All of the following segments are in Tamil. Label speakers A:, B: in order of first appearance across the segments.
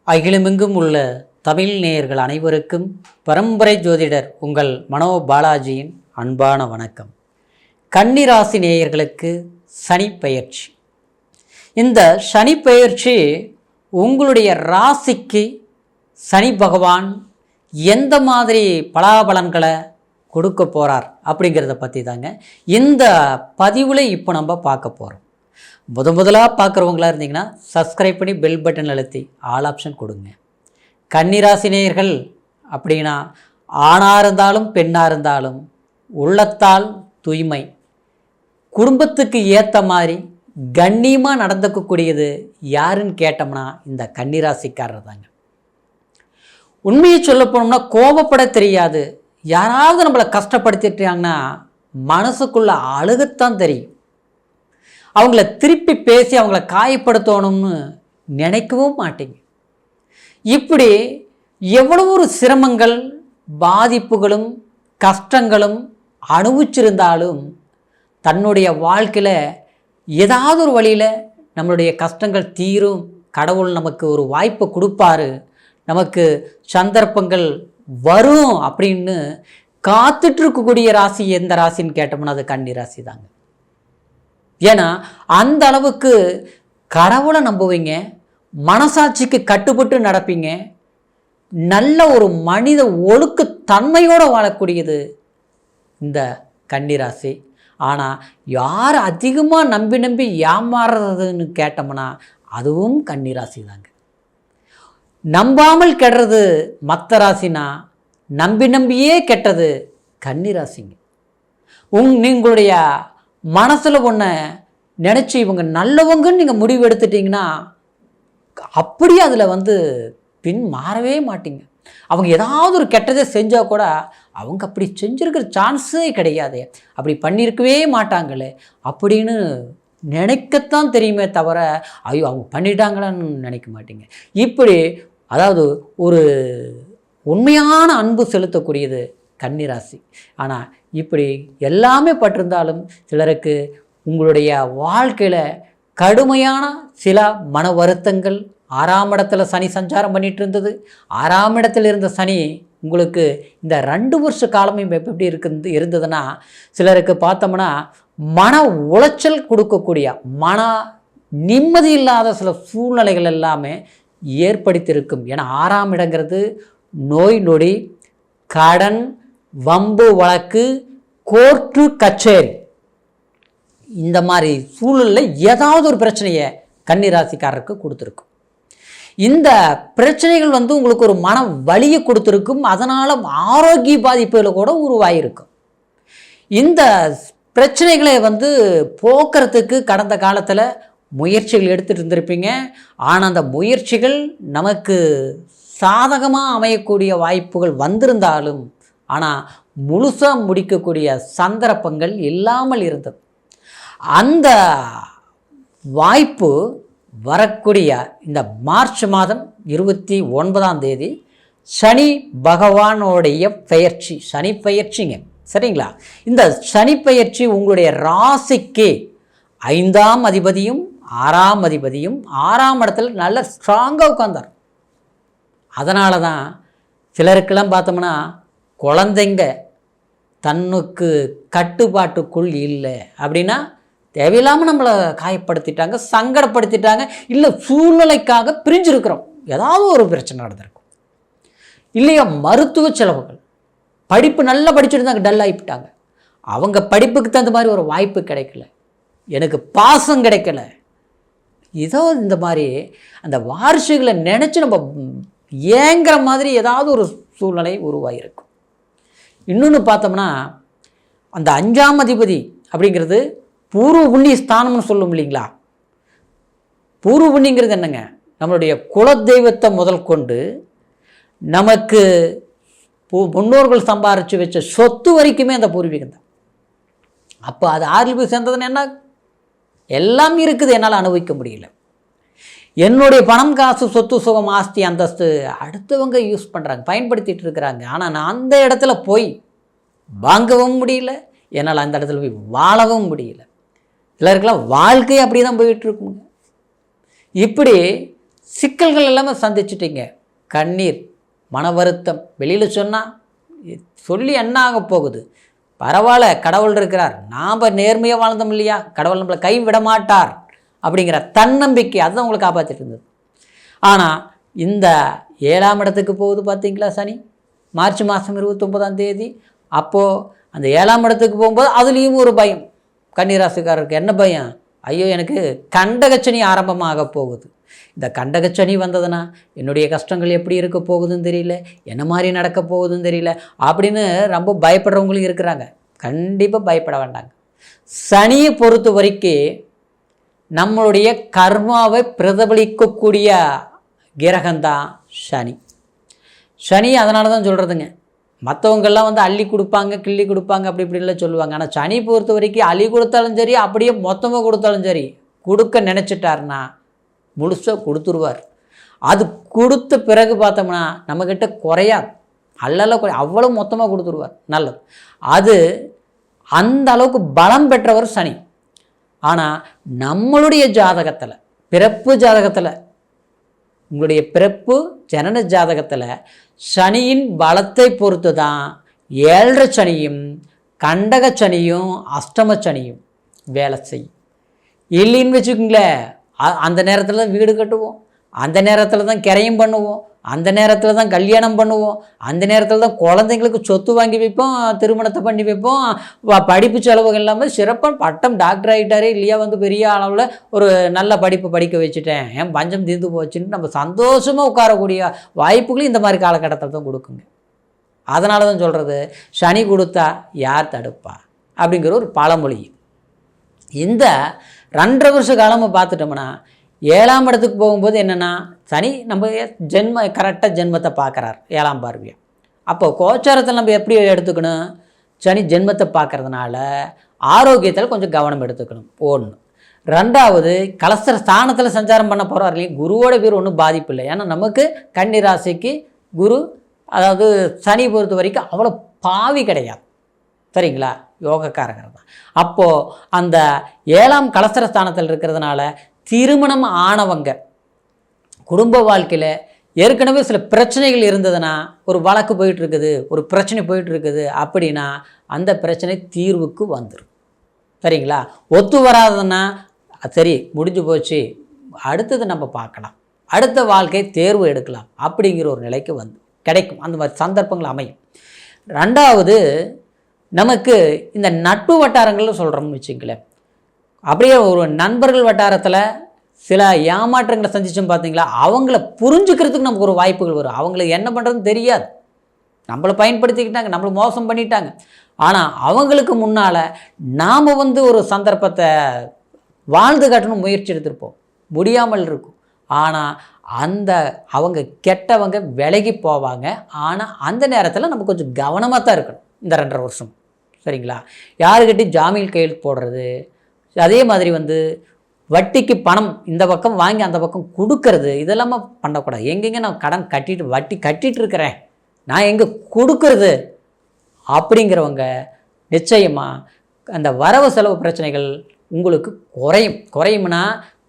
A: அகிலமெங்கும் உள்ள தமிழ் நேயர்கள் அனைவருக்கும் பரம்பரை ஜோதிடர் உங்கள் மனோ பாலாஜியின் அன்பான வணக்கம். கன்னிராசி நேயர்களுக்கு சனி பெயர்ச்சி. இந்த சனி பெயர்ச்சி உங்களுடைய ராசிக்கு சனி பகவான் எந்த மாதிரி பலாபலன்களை கொடுக்க போகிறார் அப்படிங்கிறத பற்றி தாங்க இந்த பதிவில் இப்போ நம்ம பார்க்க போகிறோம். முதலாக பார்க்குறவங்களா இருந்தீங்கன்னா சப்ஸ்கிரைப் பண்ணி பெல் பட்டன் அழுத்தி ஆல் ஆப்ஷன் கொடுங்க. கன்னிராசி நேயர்கள் அப்படின்னா ஆணாக இருந்தாலும் பெண்ணாக இருந்தாலும் உள்ளத்தால் தூய்மை, குடும்பத்துக்கு ஏற்ற மாதிரி கண்ணியமாக நடந்துக்கக்கூடியது யாருன்னு கேட்டோம்னா இந்த கன்னிராசிக்காரர் தாங்க. உண்மையை சொல்ல போனோம்னா கோபப்பட தெரியாது. யாராவது நம்மளை கஷ்டப்படுத்திட்டாங்கன்னா மனசுக்குள்ள அழுகத்தான் தெரியும். அவங்கள திருப்பி பேசி அவங்கள காயப்படுத்தணும்னு நினைக்கவும் மாட்டீங்க. இப்படி எவ்வளவு ஒரு சிரமங்கள், பாதிப்புகளும் கஷ்டங்களும் அனுபவிச்சிருந்தாலும் தன்னுடைய வாழ்க்கையில் ஏதாவது ஒரு வழியில் நம்மளுடைய கஷ்டங்கள் தீரும், கடவுள் நமக்கு ஒரு வாய்ப்பை கொடுப்பாரு, நமக்கு சந்தர்ப்பங்கள் வரும் அப்படின்னு காத்துட்ருக்கக்கூடிய ராசி எந்த ராசின்னு கேட்டோம்னா அது கன்னி ராசி தாங்க. ஏன்னா அந்த அளவுக்கு கடவுளை நம்புவீங்க, மனசாட்சிக்கு கட்டுப்பட்டு நடப்பீங்க, நல்ல ஒரு மனித ஒழுக்க தன்மையோடு வாழக்கூடியது இந்த கன்னிராசி. ஆனால் யார் அதிகமாக நம்பி ஏமாறுறதுன்னு கேட்டோம்னா அதுவும் கன்னிராசி தாங்க. நம்பாமல் கெடுறது மற்ற ராசினா நம்பியே கெட்டது கன்னிராசிங்க. நீங்களுடைய மனசில் ஒன்று நினச்சி இவங்க நல்லவங்கன்னு நீங்கள் முடிவு எடுத்துட்டிங்கன்னா அப்படியே அதில் பின் மாறவே மாட்டீங்க. அவங்க ஏதாவது ஒரு கெட்டதை செஞ்சால் கூட அவங்க அப்படி செஞ்சுருக்கிற சான்ஸே கிடையாது, அப்படி பண்ணியிருக்கவே மாட்டாங்களே அப்படின்னு நினைக்கத்தான் தெரியுமே தவிர ஐயோ அவங்க பண்ணிட்டாங்களான்னு நினைக்க மாட்டீங்க. இப்படி அதாவது ஒரு உண்மையான அன்பு செலுத்தக்கூடியது கன்னிராசி. ஆனால் இப்படி எல்லாமே பட்டிருந்தாலும் சிலருக்கு உங்களுடைய வாழ்க்கையில் கடுமையான சில மன வருத்தங்கள், 6ஆம் இடத்துல சனி சஞ்சாரம் பண்ணிகிட்டு இருந்தது. 6ஆம் இடத்துல இருந்த சனி உங்களுக்கு இந்த 2 வருஷ காலமும் எப்படி இருந்ததுன்னா சிலருக்கு பார்த்தோம்னா மன உளைச்சல் கொடுக்கக்கூடிய, மன நிம்மதி இல்லாத சில சூழ்நிலைகள் எல்லாமே ஏற்படுத்தியிருக்கும். ஏன்னா 6ஆம் இடங்கிறது நோய் நொடி, கடன், வம்பு வழக்கு, கோர்ட்டு கச்சேரி, இந்த மாதிரி சூழலில் ஏதாவது ஒரு பிரச்சனையை கன்னிராசிக்காரருக்கு கொடுத்துருக்கும். இந்த பிரச்சனைகள் உங்களுக்கு ஒரு மன வலியை கொடுத்துருக்கும். அதனால் ஆரோக்கிய பாதிப்புகளை கூட உருவாகிருக்கும். இந்த பிரச்சனைகளை போக்குறதுக்கு கடந்த காலத்தில் முயற்சிகள் எடுத்துகிட்டு இருந்திருப்பீங்க. ஆனால் அந்த முயற்சிகள் நமக்கு சாதகமாக அமையக்கூடிய வாய்ப்புகள் வந்திருந்தாலும் ஆனால் முழுசாக முடிக்கக்கூடிய சந்தர்ப்பங்கள் இல்லாமல் இருந்தது. அந்த வாய்ப்பு வரக்கூடிய இந்த மார்ச் மாதம் 29ஆம் தேதி சனி பகவானோடைய பெயர்ச்சி, சனி பெயர்ச்சிங்க, சரிங்களா? இந்த சனி பெயர்ச்சி உங்களுடைய ராசிக்கு 5ஆம் அதிபதியும் 6ஆம் அதிபதியும் 6ஆம் இடத்துல நல்ல ஸ்ட்ராங்காக உட்கார்ந்தார். அதனால தான் சிலருக்கெல்லாம் பார்த்தோம்னா குழந்தைங்க தன்னுக்கு கட்டுப்பாட்டுக்குள் இல்லை அப்படின்னா தேவையில்லாமல் நம்மளை காயப்படுத்திட்டாங்க, சங்கடப்படுத்திட்டாங்க, இல்லை சூழ்நிலைக்காக பிரிஞ்சிருக்கிறோம், ஏதாவது ஒரு பிரச்சனை நடந்திருக்கும். இல்லையா மருத்துவ செலவுகள், படிப்பு நல்லா படிச்சுருந்தாங்க, டல் ஆகிவிட்டாங்க, அவங்க படிப்புக்கு தகுந்த மாதிரி ஒரு வாய்ப்பு கிடைக்கல, எனக்கு பாசம் கிடைக்கல, ஏதோ இந்த மாதிரி அந்த வாரிசுகளை நினச்சி நம்ம ஏங்குற மாதிரி ஏதாவது ஒரு சூழ்நிலை உருவாகிருக்கும். இன்னொன்று பார்த்தோம்னா அந்த 5ஆம் அதிபதி அப்படிங்கிறது பூர்வ புண்ணிய ஸ்தானம்னு சொல்லும் இல்லைங்களா? பூர்வ புண்ணியங்கிறது என்னங்க? நம்மளுடைய குலதெய்வத்தை முதல் கொண்டு நமக்கு முன்னோர்கள் சம்பாரித்து வச்ச சொத்து வரைக்குமே அந்த பூர்வீகம் தான். அப்போ அது 6 போய் சேர்ந்ததுன்னு என்ன எல்லாம் இருக்குது, என்னால் அனுபவிக்க முடியல, என்னுடைய பணம் காசு சொத்து சுகம் ஆஸ்தி அந்தஸ்து அடுத்தவங்க யூஸ் பண்ணுறாங்க, பயன்படுத்திகிட்டு இருக்கிறாங்க. ஆனால் நான் அந்த இடத்துல போய் வாங்கவும் முடியல, என்னால் அந்த இடத்துல போய் வாழவும் முடியல. சிலருக்கெல்லாம் வாழ்க்கை அப்படி தான் போயிட்டுருக்குங்க. இப்படி சிக்கல்கள் எல்லாமே சந்திச்சிட்டிங்க. கண்ணீர், மன வருத்தம், வெளியில் சொன்னால் சொல்லி என்ன ஆக போகுது, பரவாயில்ல கடவுள் இருக்கிறார், நாம் நேர்மையாக வாழ்ந்தோம் இல்லையா, கடவுள் நம்மளை கை விட மாட்டார் அப்படிங்கிற தன்னம்பிக்கை அதுதான் உங்களை காப்பாற்றிட்டு இருந்தது. ஆனால் இந்த 7ஆம் இடத்துக்கு போகுது பார்த்தீங்களா சனி, மார்ச் மாதம் 29ஆம் தேதி. அப்போது அந்த 7ஆம் இடத்துக்கு போகும்போது அதுலேயும் ஒரு பயம். கன்னிராசிக்காரருக்கு என்ன பயம், ஐயோ எனக்கு கண்டகச்சனி ஆரம்பமாக போகுது, இந்த கண்டகச்சனி வந்ததுன்னா என்னுடைய கஷ்டங்கள் எப்படி இருக்க போகுதுன்னு தெரியல, என்ன மாதிரி நடக்க போகுதுன்னு தெரியல அப்படின்னு ரொம்ப பயப்படுறவங்களும் இருக்கிறாங்க. கண்டிப்பாக பயப்பட வேண்டாங்க. சனியை பொறுத்த வரைக்கும் நம்மளுடைய கர்மாவை பிரதிபலிக்கக்கூடிய கிரகம்தான் சனி. சனி அதனால தான் சொல்கிறதுங்க, மற்றவங்கெல்லாம் வந்து அள்ளி கொடுப்பாங்க கிள்ளி கொடுப்பாங்க அப்படி இப்படின்லாம் சொல்லுவாங்க. ஆனால் சனி பொறுத்த வரைக்கும் அள்ளி கொடுத்தாலும் சரி, அப்படியே மொத்தமாக கொடுத்தாலும் சரி, கொடுக்க நினச்சிட்டாருன்னா முழுசாக கொடுத்துருவார். அது கொடுத்த பிறகு பார்த்தோம்னா நம்மக்கிட்ட குறையாது, அவ்வளோ மொத்தமாக கொடுத்துருவார். நல்லது, அது அந்த அளவுக்கு பலம் பெற்றவர் சனி. ஆனால் நம்மளுடைய ஜாதகத்தில், பிறப்பு ஜாதகத்தில், உங்களுடைய பிறப்பு ஜனன ஜாதகத்தில் சனியின் பலத்தை பொறுத்து தான் 7 சனியும் கண்டக சனியும் அஷ்டம சனியும் வேலை செய்யும். இல்லைன்னு வச்சுக்கோங்களேன், அந்த நேரத்தில் தான் வீடு கட்டுவோம், அந்த நேரத்தில் தான் கிரையும் பண்ணுவோம், அந்த நேரத்தில் தான் கல்யாணம் பண்ணுவோம், அந்த நேரத்தில் தான் குழந்தைங்களுக்கு சொத்து வாங்கி வைப்போம், திருமணத்தை பண்ணி வைப்போம், படிப்பு செலவுகள் இல்லாமல் சிறப்பாக பட்டம் டாக்டர் ஆகிட்டாரே இல்லையா, வந்து பெரிய அளவில் ஒரு நல்ல படிப்பு படிக்க வச்சுட்டேன், ஏன் பஞ்சம் தீர்ந்து போச்சுன்னு நம்ம சந்தோஷமாக உட்காரக்கூடிய வாய்ப்புகளும் இந்த மாதிரி காலகட்டத்தில் தான் கொடுக்குங்க. அதனால தான் சொல்கிறது, சனி கொடுத்தா யார் தடுப்பா அப்படிங்கிற ஒரு பழமொழி. இந்த 2.5 வருஷ காலமாக பார்த்துட்டோம்னா 7ஆம் இடத்துக்கு போகும்போது என்னென்னா, சனி நம்ம கரெக்டாக ஜென்மத்தை பார்க்குறார் 7ஆம் பார்வையை. அப்போ கோச்சாரத்தில் நம்ம எப்படி எடுத்துக்கணும், சனி ஜென்மத்தை பார்க்கறதுனால ஆரோக்கியத்தில் கொஞ்சம் கவனம் எடுத்துக்கணும். 1. 2வது, கலஸ்தர ஸ்தானத்தில் சஞ்சாரம் பண்ண போகிறார் இல்லையா, குருவோட பேர் ஒன்றும் பாதிப்பு இல்லை. ஏன்னா நமக்கு கன்னி ராசிக்கு குரு, அதாவது சனி பொறுத்த வரைக்கும் அவ்வளோ பாவி கிடையாது, சரிங்களா, யோகக்காரகர் தான். அப்போது அந்த 7ஆம் கலஸ்தர ஸ்தானத்தில் இருக்கிறதுனால திருமணம் ஆனவங்க குடும்ப வாழ்க்கையில் ஏற்கனவே சில பிரச்சனைகள் இருந்ததுன்னா, ஒரு வழக்கு போயிட்டுருக்குது, ஒரு பிரச்சனை போயிட்டுருக்குது அப்படின்னா அந்த பிரச்சனை தீர்வுக்கு வந்துடும், சரிங்களா. ஒத்து வராதுன்னா சரி முடிஞ்சு போச்சு, அடுத்தது நம்ம பார்க்கலாம், அடுத்த வாழ்க்கை தேர்வு எடுக்கலாம் அப்படிங்கிற ஒரு நிலைக்கு வந்து கிடைக்கும். அந்த மாதிரி சந்தர்ப்பங்கள் அமையும். 2வது, நமக்கு இந்த நட்பு வட்டாரங்கள்னு சொல்கிறோம்னு வச்சுங்களேன், அப்படியே ஒரு நண்பர்கள் வட்டாரத்தில் சில ஏமாற்றங்களை சந்திச்சோம் பார்த்தீங்களா, அவங்கள புரிஞ்சுக்கிறதுக்கு நமக்கு ஒரு வாய்ப்புகள் வரும். அவங்களுக்கு என்ன பண்ணுறதுன்னு தெரியாது, நம்மளை பயன்படுத்திக்கிட்டாங்க, நம்மளை மோசம் பண்ணிட்டாங்க. ஆனால் அவங்களுக்கு முன்னால் நாம் வந்து ஒரு சந்தர்ப்பத்தை வாழ்ந்து காட்டணும் முயற்சி எடுத்திருப்போம், முடியாமல் இருக்கும். ஆனால் அவங்க கெட்டவங்க விலகி போவாங்க. ஆனால் அந்த நேரத்தில் நம்ம கொஞ்சம் கவனமாக தான் இருக்கணும் இந்த 2.5 வருஷம், சரிங்களா. யாருக்கிட்டையும் ஜாமீன் கையெழுத்து போடுறது, அதே மாதிரி வந்து வட்டிக்கு பணம் இந்த பக்கம் வாங்கி அந்த பக்கம் கொடுக்கறது, இதெல்லாமே பண்ணக்கூடாது. எங்கெங்கே நான் கடன் கட்டிட்டு வட்டி கட்டிகிட்டு இருக்கிறேன், நான் எங்கே கொடுக்கறது அப்படிங்கிறவங்க நிச்சயமாக அந்த வரவு செலவு பிரச்சனைகள் உங்களுக்கு குறையும்னா,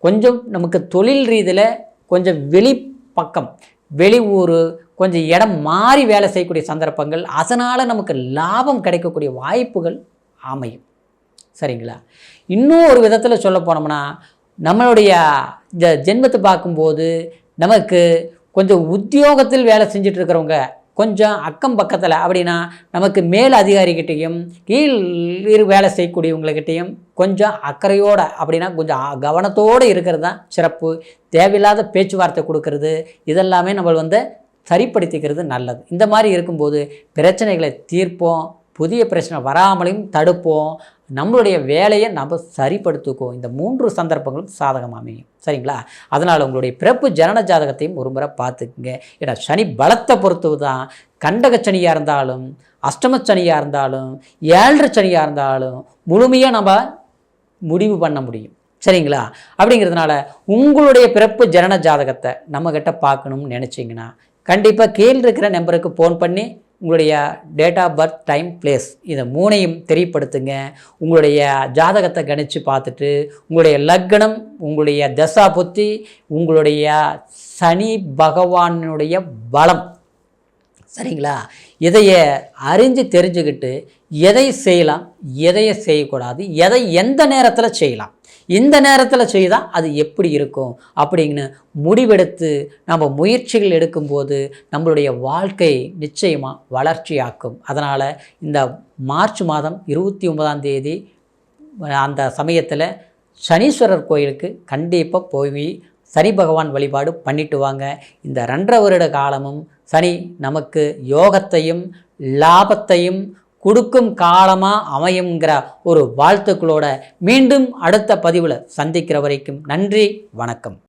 A: கொஞ்சம் நமக்கு தொழில் ரீதியில் கொஞ்சம் வெளிப்பக்கம் வெளி ஊர் கொஞ்சம் இடம் மாறி வேலை செய்யக்கூடிய சந்தர்ப்பங்கள், அதனால் நமக்கு லாபம் கிடைக்கக்கூடிய வாய்ப்புகள் அமையும், சரிங்களா. இன்னும் ஒரு விதத்தில் சொல்ல போனோம்னா, நம்மளுடைய இந்த ஜென்மத்தை பார்க்கும்போது நமக்கு கொஞ்சம் உத்தியோகத்தில் வேலை செஞ்சிட்ருக்கிறவங்க கொஞ்சம் அக்கம் பக்கத்தில், அப்படின்னா நமக்கு மேல் அதிகாரிகிட்டையும் கீழ் வேலை செய்யக்கூடியவங்கக்கிட்டையும் கொஞ்சம் அக்கறையோடு, அப்படின்னா கொஞ்சம் கவனத்தோடு இருக்கிறது தான் சிறப்பு. தேவையில்லாத பேச்சுவார்த்தை கொடுக்கறது இதெல்லாமே நம்ம வந்து சரிப்படுத்திக்கிறது நல்லது. இந்த மாதிரி இருக்கும்போது பிரச்சனைகளை தீர்ப்போம், புதிய பிரச்சனை வராமலையும் தடுப்போம், நம்மளுடைய வேலையை நம்ம சரிப்படுத்துக்குவோம். இந்த 3 சந்தர்ப்பங்களும் சாதகமாக அமையும், சரிங்களா. அதனால் உங்களுடைய பிறப்பு ஜனன ஜாதகத்தையும் ஒரு முறை பார்த்துக்குங்க. ஏன்னா சனி பலத்தை பொறுத்து தான் கண்டகச்சனியாக இருந்தாலும் அஷ்டமச்சனியாக இருந்தாலும் 7 சனியாக இருந்தாலும் முழுமையாக நம்ம முடிவு பண்ண முடியும், சரிங்களா. அப்படிங்கிறதுனால உங்களுடைய பிறப்பு ஜனன ஜாதகத்தை நம்மக்கிட்ட பார்க்கணும்னு நினச்சிங்கன்னா கண்டிப்பாக கீழே இருக்கிற நம்பருக்கு ஃபோன் பண்ணி உங்களுடைய date of birth, time, place இதை 3ஐயும் தெரியப்படுத்துங்க. உங்களுடைய ஜாதகத்தை கணித்து பார்த்துட்டு உங்களுடைய லக்னம், உங்களுடைய தசா புத்தி, உங்களுடைய சனி பகவானுடைய பலம், சரிங்களா, இதைய அறிஞ்சு தெரிஞ்சுக்கிட்டு எதை செய்யலாம், எதையை செய்யக்கூடாது, எதை எந்த நேரத்தில் செய்யலாம், இந்த நேரத்தில் செய்தால் அது எப்படி இருக்கும் அப்படின்னு முடிவெடுத்து நம்ம முயற்சிகள் எடுக்கும்போது நம்மளுடைய வாழ்க்கை நிச்சயமாக வளர்ச்சியாக்கும். அதனால் இந்த மார்ச் மாதம் 29ஆம் தேதி அந்த சமயத்தில் சனீஸ்வரர் கோயிலுக்கு கண்டிப்பாக போய் சனி பகவான் வழிபாடு பண்ணிட்டு வாங்க. இந்த 2.5 வருட காலமும் சனி நமக்கு யோகத்தையும் லாபத்தையும் கொடுக்கும் காலமாக அமையுங்கிற ஒரு வாழ்த்துக்களோட மீண்டும் அடுத்த பதிவில் சந்திக்கிற வரைக்கும் நன்றி, வணக்கம்.